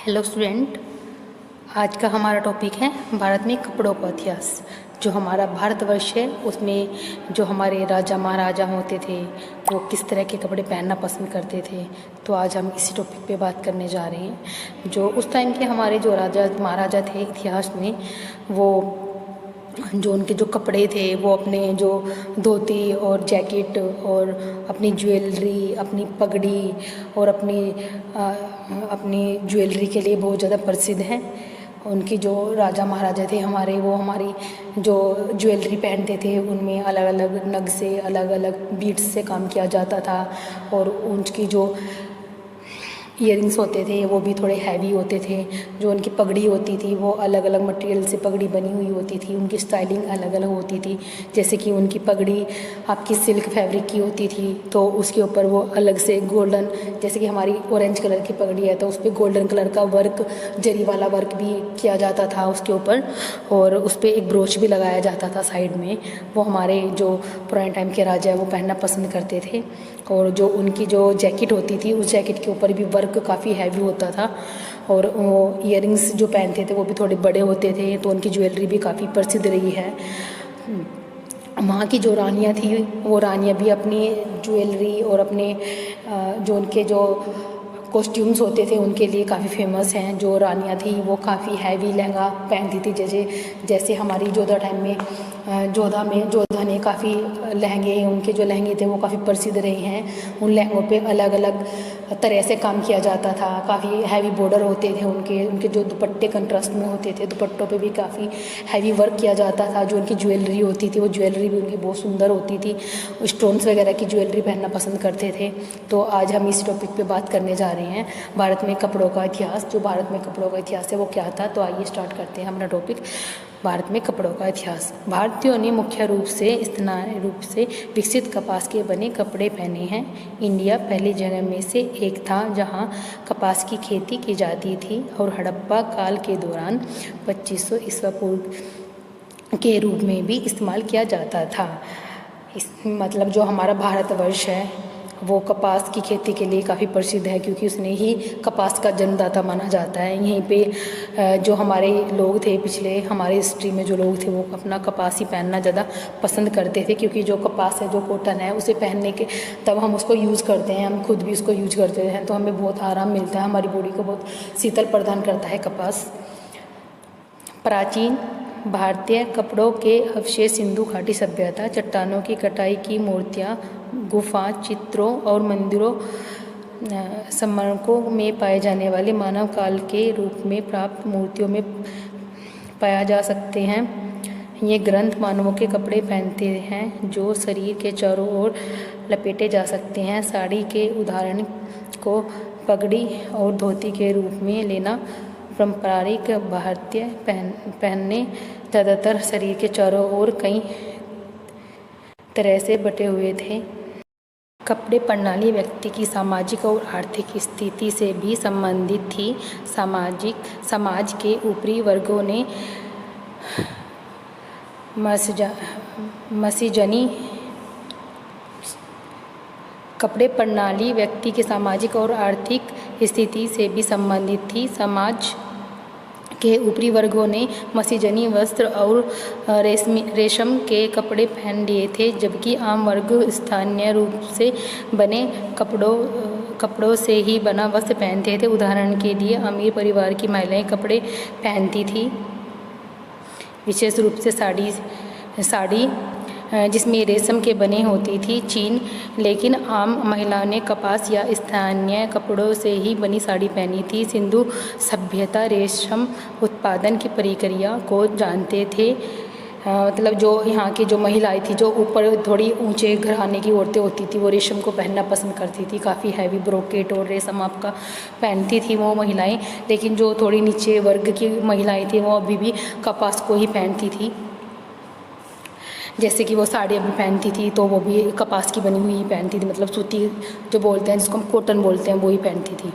Hello student. आज का हमारा टॉपिक है भारत में कपड़ों का इतिहास। जो हमारा भारतवर्ष है उसमें जो हमारे राजा महाराजा होते थे वो किस तरह के कपड़े पहनना पसंद करते थे, तो आज हम इसी टॉपिक पे बात करने जा रहे हैं। जो उस टाइम के हमारे जो राजा महाराजा थे इतिहास में, वो जो उनके जो कपड़े थे वो अपने जो धोती और जैकेट और अपनी ज्वेलरी, अपनी पगड़ी और अपनी ज्वेलरी के लिए बहुत ज़्यादा प्रसिद्ध हैं। उनकी जो राजा महाराजा थे हमारे, वो हमारी जो ज्वेलरी पहनते थे उनमें अलग अलग नग से, अलग अलग बीड्स से काम किया जाता था। और उनकी जो ईयरिंग्स होते थे वो भी थोड़े हैवी होते थे। जो उनकी पगड़ी होती थी वो अलग अलग मटेरियल से पगड़ी बनी हुई होती थी। उनकी स्टाइलिंग अलग अलग होती थी। जैसे कि उनकी पगड़ी आपकी सिल्क फैब्रिक की होती थी, तो उसके ऊपर वो अलग से गोल्डन, जैसे कि हमारी ऑरेंज कलर की पगड़ी है तो उस पर गोल्डन कलर का वर्क, जरी वाला वर्क भी किया जाता था उसके ऊपर, और उस पर एक ब्रोच भी लगाया जाता था साइड में। वो हमारे जो पुराने टाइम के राजा है वो पहनना पसंद करते थे। और जो उनकी जो जैकेट होती थी उस जैकेट के ऊपर भी वर्क काफ़ी हैवी होता था। और वो ईयरिंग्स जो पहनते थे वो भी थोड़े बड़े होते थे, तो उनकी ज्वेलरी भी काफ़ी प्रसिद्ध रही है। वहाँ की जो रानियाँ थी वो रानियाँ भी अपनी ज्वेलरी और अपने जो उनके जो कॉस्ट्यूम्स होते थे उनके लिए काफ़ी फेमस हैं। जो रानियाँ थी वो काफ़ी हैवी लहंगा पहनती थी। जैसे हमारी जोधा टाइम में जोधा ने काफ़ी लहंगे, उनके जो लहंगे थे वो काफ़ी प्रसिद्ध रहे हैं। उन लहंगों पे अलग अलग तरह से काम किया जाता था। काफ़ी हैवी बॉर्डर होते थे उनके जो दुपट्टे कंट्रास्ट में होते थे, दुपट्टों पे भी काफ़ी हैवी वर्क किया जाता था। जो उनकी ज्वेलरी होती थी वो ज्वेलरी भी उनकी बहुत सुंदर होती थी। स्टोन्स वगैरह की ज्वेलरी पहनना पसंद करते थे। तो आज हम इस टॉपिक पे बात करने जा रहे हैं, भारत में कपड़ों का इतिहास। जो भारत में कपड़ों का इतिहास है वो क्या था, तो आइए स्टार्ट करते हैं हमारा टॉपिक, भारत में कपड़ों का इतिहास। भारतीयों ने मुख्य रूप से विकसित कपास के बने कपड़े पहने हैं। इंडिया पहली जगह में से एक था जहां कपास की खेती की जाती थी और हड़प्पा काल के दौरान 2500 ईस्वी पूर्व के रूप में भी इस्तेमाल किया जाता था। मतलब जो हमारा भारतवर्ष है वो कपास की खेती के लिए काफ़ी प्रसिद्ध है, क्योंकि उसने ही कपास का जन्मदाता माना जाता है। यहीं पे जो हमारे लोग थे, पिछले हमारे हिस्ट्री में जो लोग थे वो अपना कपास ही पहनना ज़्यादा पसंद करते थे, क्योंकि जो कपास है, जो कॉटन है, उसे पहनने के तब हम उसको यूज़ करते हैं, हम खुद भी उसको यूज करते हैं, तो हमें बहुत आराम मिलता है, हमारी बॉडी को बहुत शीतल प्रदान करता है कपास। प्राचीन भारतीय कपड़ों के अवशेष सिंधु घाटी सभ्यता, चट्टानों की कटाई की मूर्तियाँ, गुफा चित्रों और मंदिरों स्मारकों में पाए जाने वाले मानव काल के रूप में प्राप्त मूर्तियों में पाया जा सकते हैं। ये ग्रंथ मानवों के कपड़े पहनते हैं जो शरीर के चारों ओर लपेटे जा सकते हैं। साड़ी के उदाहरण को पगड़ी और धोती के रूप में लेना। पारंपरिक भारतीय पहनने ज़्यादातर शरीर के चारों ओर कई तरह से बटे हुए थे। कपड़े प्रणाली व्यक्ति की सामाजिक और आर्थिक स्थिति से भी संबंधित थी। समाज के ऊपरी वर्गों ने मसीजनी कपड़े प्रणाली व्यक्ति की सामाजिक और आर्थिक स्थिति से भी संबंधित थी। समाज के ऊपरी वर्गों ने मसीजनी वस्त्र और रेशम के कपड़े पहन लिए थे, जबकि आम वर्ग स्थानीय रूप से बने कपड़ों से ही बना वस्त्र पहनते थे। उदाहरण के लिए अमीर परिवार की महिलाएं कपड़े पहनती थी, विशेष रूप से साड़ी जिसमें रेशम के बने होती थी। चीन, लेकिन आम महिलाओं ने कपास या स्थानीय कपड़ों से ही बनी साड़ी पहनी थी। सिंधु सभ्यता रेशम उत्पादन की प्रक्रिया को जानते थे। मतलब जो यहाँ की जो महिलाएं थी, जो ऊपर थोड़ी ऊंचे घराने की औरतें होती थी, वो रेशम को पहनना पसंद करती थी। काफ़ी हैवी ब्रोकेट और रेशम आपका पहनती थी वो महिलाएं। लेकिन जो थोड़ी नीचे वर्ग की महिलाएं थी वो अभी भी कपास को ही पहनती थी। जैसे कि वो साड़ी अभी पहनती थी तो वो भी कपास की बनी हुई पहनती थी, मतलब सूती जो बोलते हैं, जिसको हम कॉटन बोलते हैं, वो ही पहनती थी।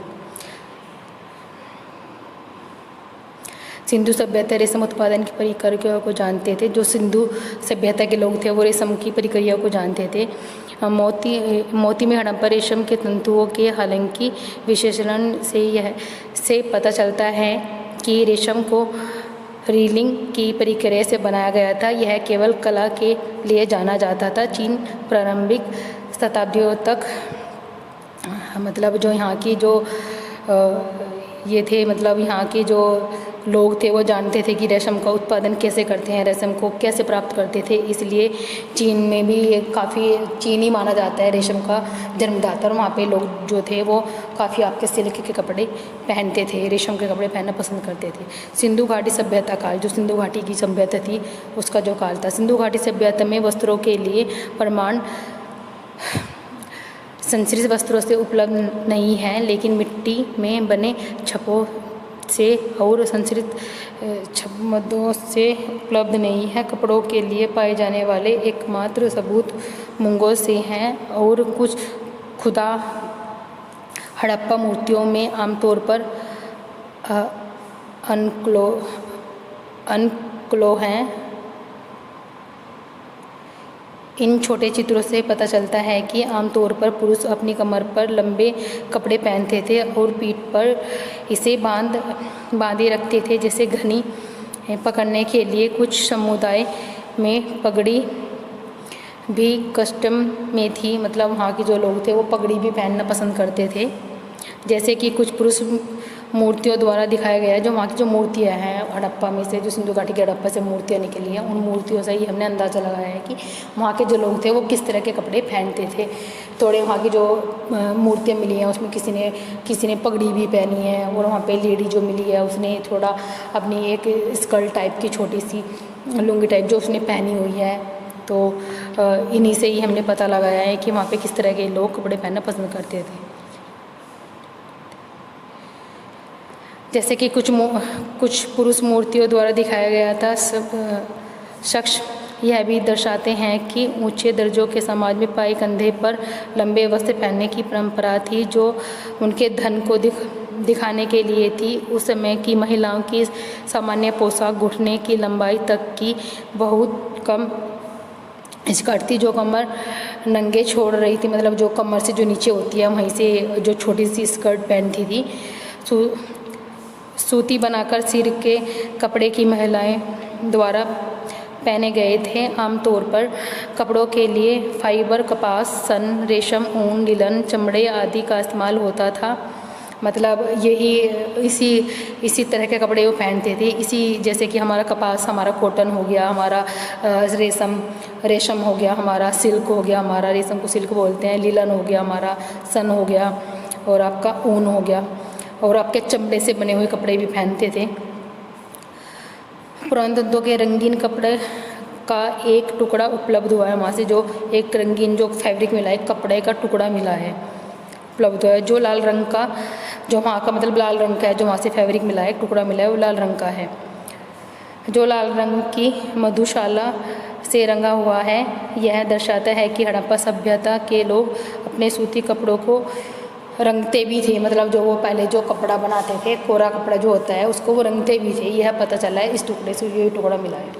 सिंधु सभ्यता रेशम उत्पादन की प्रक्रिया को जानते थे। जो सिंधु सभ्यता के लोग थे वो रेशम की प्रक्रिया को जानते थे। मोती में हड़प्पा रेशम के तंतुओं के हालांकि विश्लेषण से पता चलता है कि रेशम को रीलिंग की प्रक्रिया से बनाया गया था। यह केवल कला के लिए जाना जाता था। चीन प्रारंभिक शताब्दियों तक मतलब जो यहाँ की जो ये थे मतलब यहाँ के जो लोग थे वो जानते थे कि रेशम का उत्पादन कैसे करते हैं, रेशम को कैसे प्राप्त करते थे। इसलिए चीन में भी काफ़ी चीन ही माना जाता है रेशम का जन्मदाता। और वहाँ पे लोग जो थे वो काफ़ी आपके सिल्क के कपड़े पहनते थे, रेशम के कपड़े पहनना पसंद करते थे। सिंधु घाटी सभ्यता काल, जो सिंधु घाटी की सभ्यता थी उसका जो काल था। सिंधु घाटी सभ्यता में वस्त्रों के लिए प्रमाण संश्रित वस्त्रों से उपलब्ध नहीं है, लेकिन मिट्टी में बने छप्पों से और संश्रित छद्मों से उपलब्ध नहीं है। कपड़ों के लिए पाए जाने वाले एकमात्र सबूत मुंगों से हैं और कुछ खुदा हड़प्पा मूर्तियों में आमतौर पर अनक्लो हैं। इन छोटे चित्रों से पता चलता है कि आमतौर पर पुरुष अपनी कमर पर लंबे कपड़े पहनते थे और पीठ पर इसे बांधे रखते थे। जैसे घनी पकड़ने के लिए कुछ समुदाय में पगड़ी भी कस्टम में थी। मतलब वहाँ के जो लोग थे वो पगड़ी भी पहनना पसंद करते थे। जैसे कि कुछ पुरुष मूर्तियों द्वारा दिखाया गया है। जो वहाँ की जो मूर्तियाँ हैं हड़प्पा में से, जो सिंधु घाटी के हड़प्पा से मूर्तियाँ निकली हैं, उन मूर्तियों से ही हमने अंदाज़ा लगाया है कि वहाँ के जो लोग थे वो किस तरह के कपड़े पहनते थे। थोड़े वहाँ की जो मूर्तियाँ मिली हैं उसमें किसी ने पगड़ी भी पहनी है और वहाँ पे लेडी जो मिली है उसने थोड़ा अपनी एक स्कर्ट टाइप की छोटी सी लुंगी टाइप जो उसने पहनी हुई है। तो इन्हीं से ही हमने पता लगाया है कि वहाँ पे किस तरह के लोग कपड़े पहनना पसंद करते थे। जैसे कि कुछ पुरुष मूर्तियों द्वारा दिखाया गया था। सब शख्स यह भी दर्शाते हैं कि ऊंचे दर्जों के समाज में पाए कंधे पर लंबे वस्त्र पहनने की परंपरा थी, जो उनके धन को दिखाने के लिए थी। उस समय की महिलाओं की सामान्य पोशाक घुटने की लंबाई तक की बहुत कम स्कर्ट थी, जो कमर नंगे छोड़ रही थी। मतलब जो कमर से जो नीचे होती है वहीं से जो छोटी सी स्कर्ट पहनती थी। सूती बनाकर सिर के कपड़े की महिलाएं द्वारा पहने गए थे। आमतौर पर कपड़ों के लिए फाइबर, कपास, सन, रेशम, ऊन, लिनन, चमड़े आदि का इस्तेमाल होता था। मतलब यही इसी तरह के कपड़े वो पहनते थे। इसी जैसे कि हमारा कपास, हमारा कॉटन हो गया, हमारा रेशम हो गया, हमारा सिल्क हो गया, हमारा रेशम को सिल्क बोलते हैं, लिनन हो गया, हमारा सन हो गया और आपका ऊन हो गया, और आपके चमड़े से बने हुए कपड़े भी पहनते थे। पुराने तंतुओं के रंगीन कपड़े का एक टुकड़ा उपलब्ध हुआ है। वहाँ से जो एक रंगीन जो फैब्रिक मिला है, कपड़े का टुकड़ा मिला है, उपलब्ध हुआ है। जो लाल रंग का, जो वहाँ का मतलब लाल रंग का है, जो वहाँ से फैब्रिक मिला है, टुकड़ा मिला है, वो लाल रंग का है। जो लाल रंग की मधुशाला से रंगा हुआ है, यह दर्शाता है कि हड़प्पा सभ्यता के लोग अपने सूती कपड़ों को रंगते भी थे। मतलब जो वो पहले जो कपड़ा बनाते थे, कोरा कपड़ा जो होता है, उसको वो रंगते भी थे। यह पता चला है इस टुकड़े से, ये टुकड़ा मिला है।